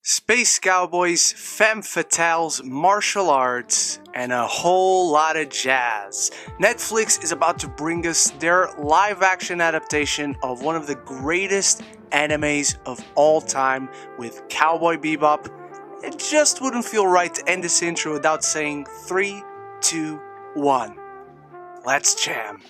Space cowboys, femme fatales, martial arts, and a whole lot of jazz. Netflix is about to bring us their live-action adaptation of one of the greatest animes of all time with Cowboy Bebop. It just wouldn't feel right to end this intro without saying 3, 2, 1. Let's jam.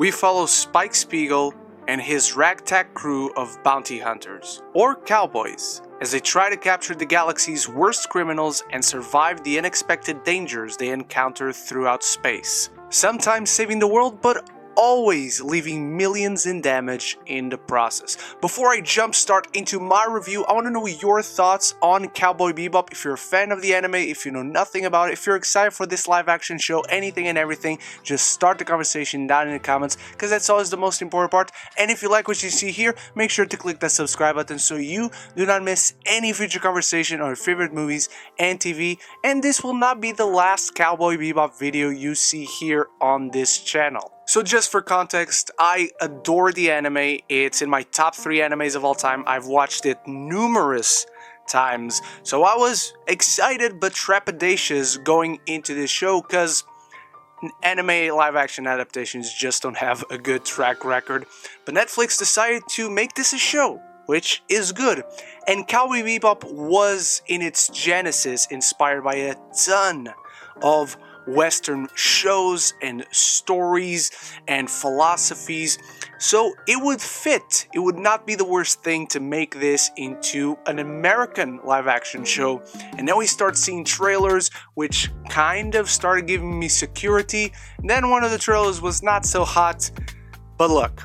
We follow Spike Spiegel and his ragtag crew of bounty hunters, or cowboys, as they try to capture the galaxy's worst criminals and survive the unexpected dangers they encounter throughout space. Sometimes saving the world, but always leaving millions in damage in the process. Before I jumpstart into my review, I want to know your thoughts on Cowboy Bebop. If you're a fan of the anime, if you know nothing about it, if you're excited for this live action show, anything and everything, just start the conversation down in the comments, because that's always the most important part. And if you like what you see here, make sure to click that subscribe button so you do not miss any future conversation on your favorite movies and TV. And this will not be the last Cowboy Bebop video you see here on this channel. So just for context, I adore the anime. It's in my top 3 animes of all time. I've watched it numerous times. So I was excited but trepidatious going into this show because anime live-action adaptations just don't have a good track record. But Netflix decided to make this a show, which is good. And Cowboy Bebop was in its genesis inspired by a ton of Western shows and stories and philosophies, so it would fit. It would not be the worst thing to make this into an American live-action show. And then we start seeing trailers which kind of started giving me security. And then one of the trailers was not so hot. But look,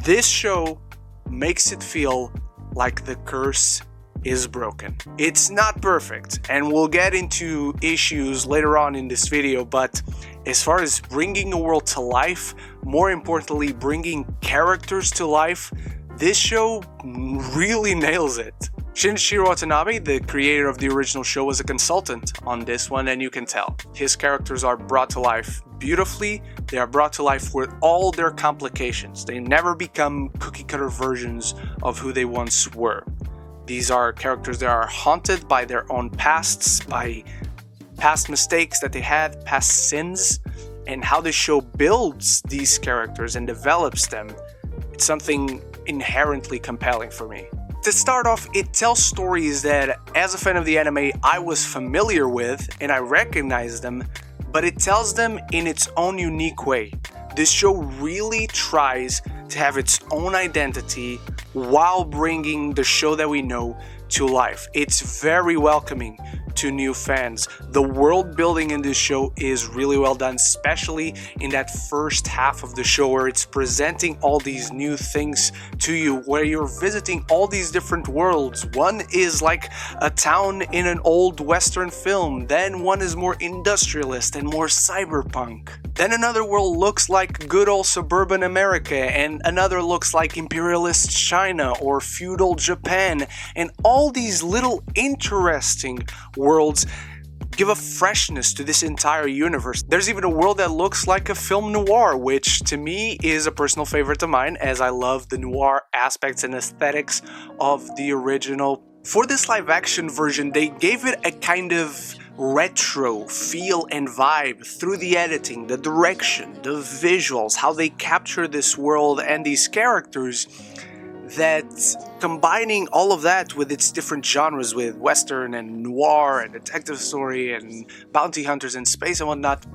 this show makes it feel like the curse is broken. It's not perfect, and we'll get into issues later on in this video, but as far as bringing a world to life, more importantly bringing characters to life, this show really nails it. Shinichiro Watanabe, the creator of the original show, was a consultant on this one, and you can tell. His characters are brought to life beautifully. They are brought to life with all their complications. They never become cookie-cutter versions of who they once were. These are characters that are haunted by their own pasts, by past mistakes that they had, past sins, and how the show builds these characters and develops them. It's something inherently compelling for me. To start off, it tells stories that, as a fan of the anime, I was familiar with and I recognize them, but it tells them in its own unique way. This show really tries to have its own identity while bringing the show that we know to life. It's very welcoming to new fans. The world building in this show is really well done, especially in that first half of the show where it's presenting all these new things to you, where you're visiting all these different worlds. One is like a town in an old Western film, then one is more industrialist and more cyberpunk. Then another world looks like good old suburban America, and another looks like imperialist China or feudal Japan, and all these little interesting worlds give a freshness to this entire universe. There's even a world that looks like a film noir, which to me is a personal favorite of mine, as I love the noir aspects and aesthetics of the original. For this live action version, they gave it a kind of retro feel and vibe through the editing, the direction, the visuals, how they capture this world and these characters, that combining all of that with its different genres, with Western and noir and detective story and bounty hunters and space and whatnot,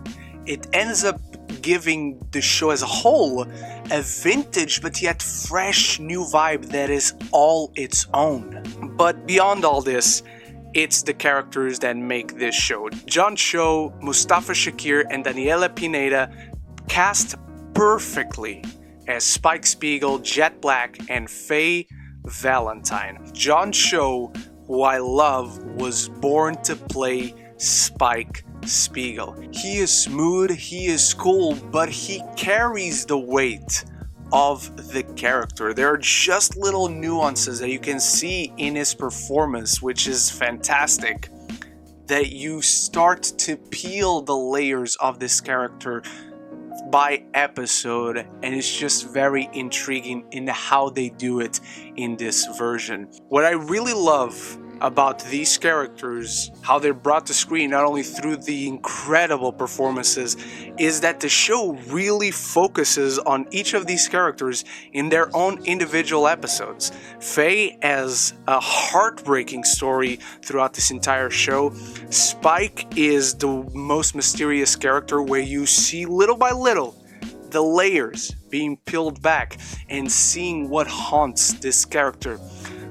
it ends up giving the show as a whole a vintage but yet fresh new vibe that is all its own. But beyond all this, it's the characters that make this show. John Cho, Mustafa Shakir, and Daniella Pineda cast perfectly as Spike Spiegel, Jet Black, and Faye Valentine. John Cho, who I love, was born to play Spike Spiegel. He is smooth, he is cool, but he carries the weight of the character. There are just little nuances that you can see in his performance, which is fantastic, that you start to peel the layers of this character by episode, and it's just very intriguing in how they do it in this version. What I really love about these characters, how they're brought to screen not only through the incredible performances, is that the show really focuses on each of these characters in their own individual episodes. Faye has a heartbreaking story throughout this entire show. Spike is the most mysterious character, where you see little by little the layers being peeled back and seeing what haunts this character.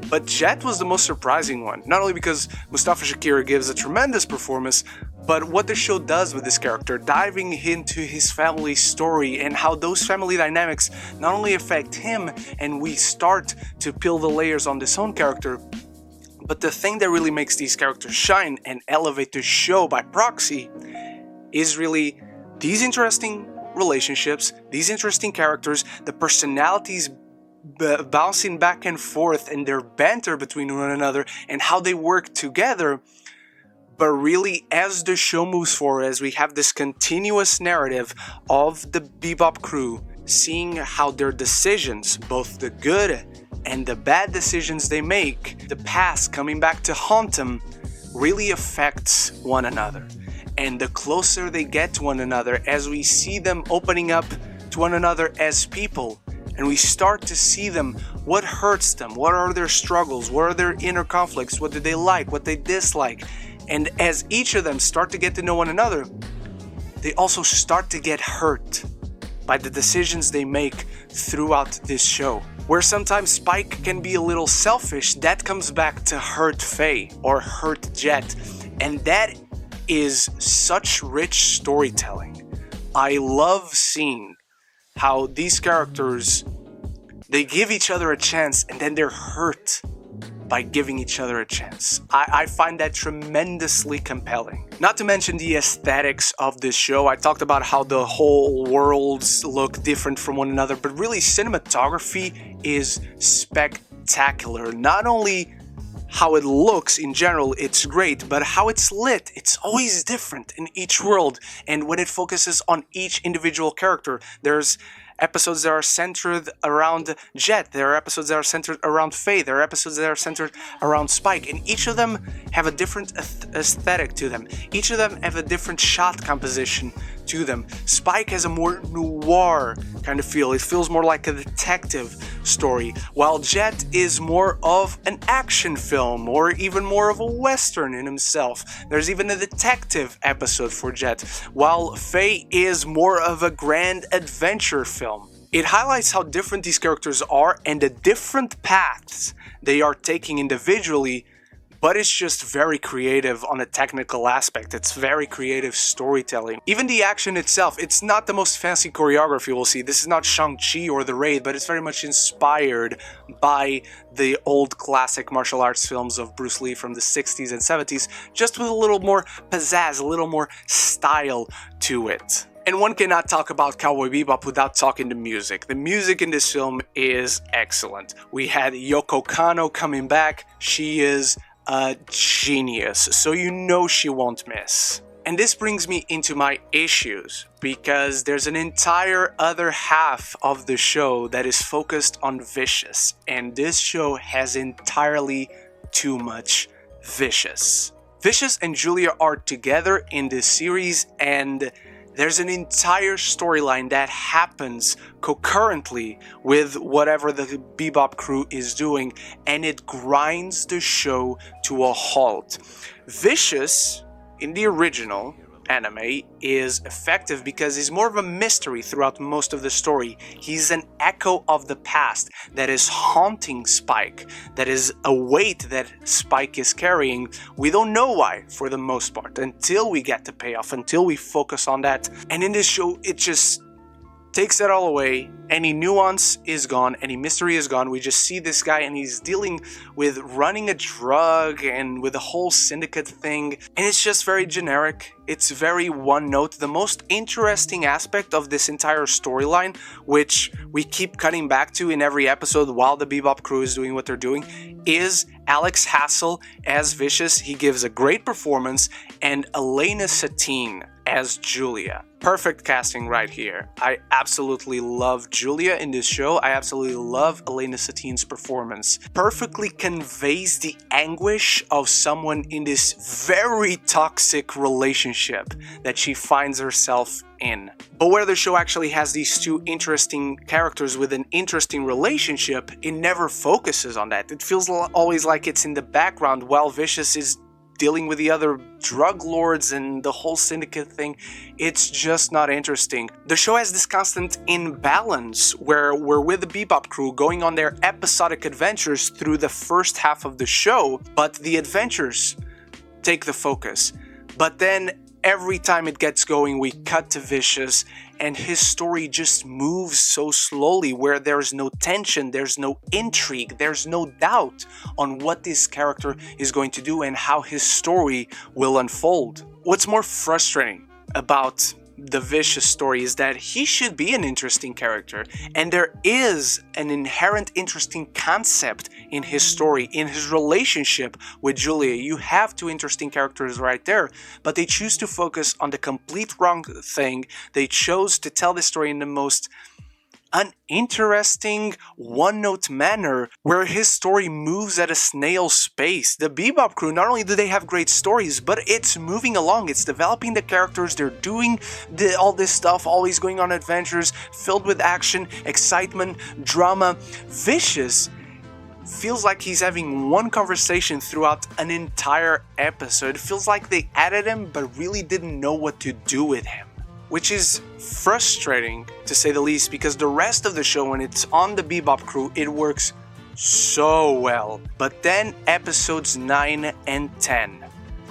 But Jet was the most surprising one, not only because Mustafa Shakir gives a tremendous performance, but what the show does with this character, diving into his family story and how those family dynamics not only affect him, and we start to peel the layers on this own character, but the thing that really makes these characters shine and elevate the show by proxy is really these interesting relationships, these interesting characters, the personalities bouncing back and forth and their banter between one another and how they work together. But really, as the show moves forward, as we have this continuous narrative of the Bebop crew, seeing how their decisions, both the good and the bad decisions they make, the past coming back to haunt them, really affects one another. And the closer they get to one another, as we see them opening up to one another as people, and we start to see them, what hurts them, what are their struggles, what are their inner conflicts, what do they like, what they dislike. And as each of them start to get to know one another, they also start to get hurt by the decisions they make throughout this show. Where sometimes Spike can be a little selfish, that comes back to hurt Faye or hurt Jet. And that is such rich storytelling. I love seeing how these characters, they give each other a chance and then they're hurt by giving each other a chance. I find that tremendously compelling. Not to mention the aesthetics of this show. I talked about how the whole worlds look different from one another, but really cinematography is spectacular. Not only how it looks in general, it's great, but how it's lit, it's always different in each world. And when it focuses on each individual character, there's episodes that are centered around Jet, there are episodes that are centered around Faye, there are episodes that are centered around Spike, and each of them have a different aesthetic to them. Each of them have a different shot composition to them. Spike has a more noir kind of feel. It feels more like a detective story, while Jet is more of an action film or even more of a western in himself. There's even a detective episode for Jet, while Faye is more of a grand adventure film. It highlights how different these characters are and the different paths they are taking individually, but it's just very creative on a technical aspect. It's very creative storytelling. Even the action itself, it's not the most fancy choreography we'll see. This is not Shang-Chi or The Raid, but it's very much inspired by the old classic martial arts films of Bruce Lee from the 60s and 70s, just with a little more pizzazz, a little more style to it. And one cannot talk about Cowboy Bebop without talking the music. The music in this film is excellent. We had Yoko Kanno coming back. She is a genius, so you know she won't miss. And this brings me into my issues, because there's an entire other half of the show that is focused on Vicious, and this show has entirely too much Vicious. Vicious and Julia are together in this series, and there's an entire storyline that happens concurrently with whatever the Bebop crew is doing, and it grinds the show to a halt. Vicious, in the original anime, is effective because he's more of a mystery throughout most of the story. He's an echo of the past that is haunting Spike, that is a weight that Spike is carrying. We don't know why, for the most part, until we get the payoff, until we focus on that. And in this show, it just takes that all away. Any nuance is gone, any mystery is gone. We just see this guy and he's dealing with running a drug and with the whole syndicate thing, and it's just very generic. It's very one note. The most interesting aspect of this entire storyline, which we keep cutting back to in every episode while the Bebop crew is doing what they're doing, is Alex Hassell as Vicious. He gives a great performance, and Elena Satine as Julia. Perfect casting right here. I absolutely love Julia in this show. I absolutely love Elena Satine's performance. Perfectly conveys the anguish of someone in this very toxic relationship that she finds herself in. But where the show actually has these two interesting characters with an interesting relationship, it never focuses on that. It feels always like it's in the background while Vicious is dealing with the other drug lords and the whole syndicate thing. It's just not interesting. The show has this constant imbalance where we're with the Bebop crew going on their episodic adventures through the first half of the show, but the adventures take the focus. But then every time it gets going, we cut to Vicious, and his story just moves so slowly where there's no tension, there's no intrigue, there's no doubt on what this character is going to do and how his story will unfold. What's more frustrating about the Vicious story is that he should be an interesting character, and there is an inherent interesting concept in his story, in his relationship with Julia. You have two interesting characters right there, but they choose to focus on the complete wrong thing. They chose to tell the story in the most uninteresting, one-note manner where his story moves at a snail's pace. The Bebop crew, not only do they have great stories, but it's moving along, it's developing the characters, they're doing all this stuff, always going on adventures filled with action, excitement, drama. Vicious feels like he's having one conversation throughout an entire episode. It feels like they added him but really didn't know what to do with him, which is frustrating to say the least, because the rest of the show, when it's on the Bebop crew, it works so well. But then episodes 9 and 10,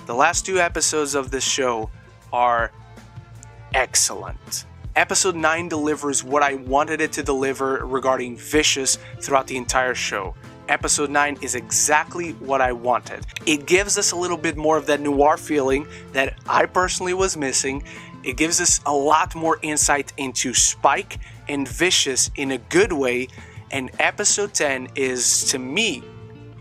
the last two episodes of this show, are excellent. Episode 9 delivers what I wanted it to deliver regarding Vicious throughout the entire show. Episode 9 is exactly what I wanted. It gives us a little bit more of that noir feeling that I personally was missing. It gives us a lot more insight into Spike and Vicious in a good way, and episode 10 is, to me,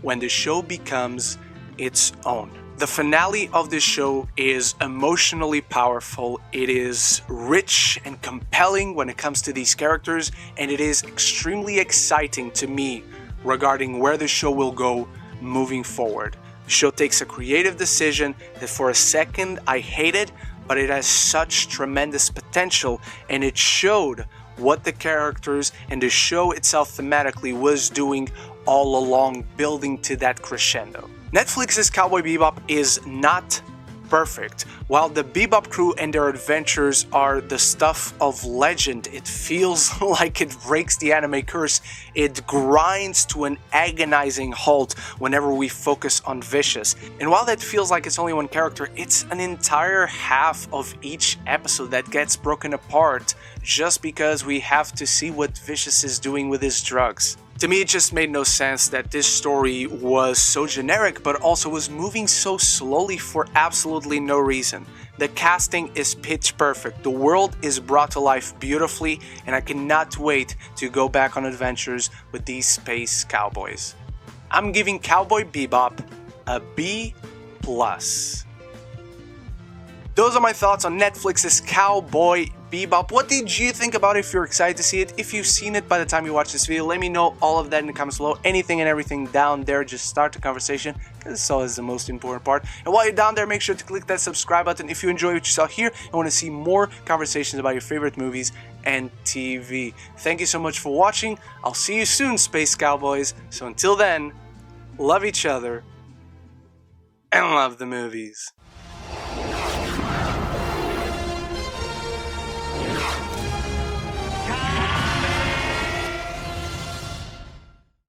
when the show becomes its own. The finale of this show is emotionally powerful, it is rich and compelling when it comes to these characters, and it is extremely exciting to me regarding where the show will go moving forward. The show takes a creative decision that for a second I hated, but it has such tremendous potential, and it showed what the characters and the show itself thematically was doing all along, building to that crescendo. Netflix's Cowboy Bebop is not perfect. While the Bebop crew and their adventures are the stuff of legend, it feels like it breaks the anime curse. It grinds to an agonizing halt whenever we focus on Vicious. And while that feels like it's only one character, it's an entire half of each episode that gets broken apart just because we have to see what Vicious is doing with his drugs. To me, it just made no sense that this story was so generic, but also was moving so slowly for absolutely no reason. The casting is pitch perfect, the world is brought to life beautifully, and I cannot wait to go back on adventures with these space cowboys. I'm giving Cowboy Bebop a B+. Those are my thoughts on Netflix's Cowboy Bebop. What did you think about it? If you're excited to see it, if you've seen it by the time you watch this video, let me know all of that in the comments below. Anything and everything down there, just start the conversation, because it's always the most important part. And while you're down there, make sure to click that subscribe button if you enjoy what you saw here and want to see more conversations about your favorite movies and TV. Thank you so much for watching. I'll see you soon, Space Cowboys. So until then, love each other and love the movies.